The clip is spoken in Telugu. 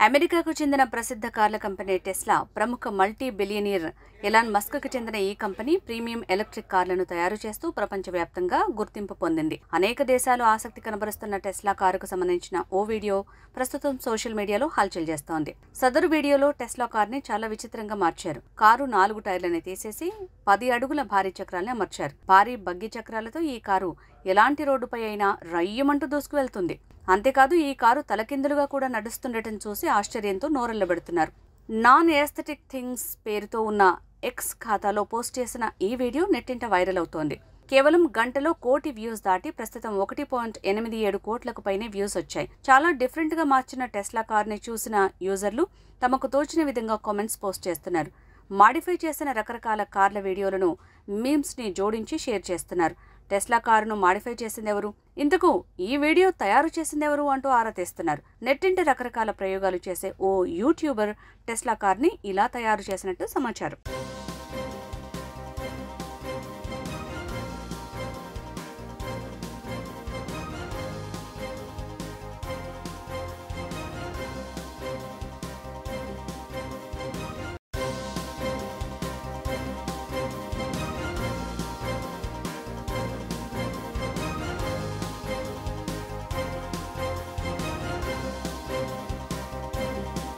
అమెరికాకు చెందిన ప్రసిద్ధ కార్ల కంపెనీ టెస్లా ప్రముఖ మల్టీ బిలియనీర్ ఎలాన్ మస్క్కు చెందిన ఈ కంపెనీ ప్రీమియం ఎలక్ట్రిక్ కార్లను తయారు చేస్తూ ప్రపంచవ్యాప్తంగా గుర్తింపు పొందింది. అనేక దేశాలు ఆసక్తి కనబరుస్తున్న టెస్లా కారుకు సంబంధించిన ఓ వీడియో ప్రస్తుతం సోషల్ మీడియాలో హల్చల్ చేస్తోంది. సదరు వీడియోలో టెస్లా కార్ని చాలా విచిత్రంగా మార్చారు. కారు 4 టైర్లని తీసేసి 10 అడుగుల భారీ చక్రాల్ని అమర్చారు. భారీ బగ్గి చక్రాలతో ఈ కారు ఎలాంటి రోడ్డుపై అయినా రయ్యమంటూ దూసుకువెళ్తుంది. అంతేకాదు ఈ కారు తలకిందులుగా కూడా నడుస్తుండటం చూసి ఆశ్చర్యంతో నోరెళ్లబెడుతున్నారు. నాన్ ఎస్థెటిక్ థింగ్స్ పేరుతో ఉన్న ఎక్స్ ఖాతాలో పోస్ట్ చేసిన ఈ వీడియో నెట్టింట వైరల్ అవుతోంది. కేవలం గంటలో 1 కోటి వ్యూస్ దాటి ప్రస్తుతం 1.87 కోట్లకు పైనే వ్యూస్ వచ్చాయి. చాలా డిఫరెంట్ గా మార్చిన టెస్లా కార్ని చూసిన యూజర్లు తమకు తోచిన విధంగా కామెంట్స్ పోస్ట్ చేస్తున్నారు. మాడిఫై చేసిన రకరకాల కార్ల వీడియోలను మీమ్స్ ని జోడించి షేర్ చేస్తున్నారు. టెస్లా కారును మాడిఫై చేసిందెవరు, ఇంతకు ఈ వీడియో తయారు చేసిందెవరు అంటూ ఆరా తీస్తున్నారు. నెట్టింట రకరకాల ప్రయోగాలు చేసే ఓ యూట్యూబర్ టెస్లా కార్ని ఇలా తయారు చేసినట్టు సమాచారం.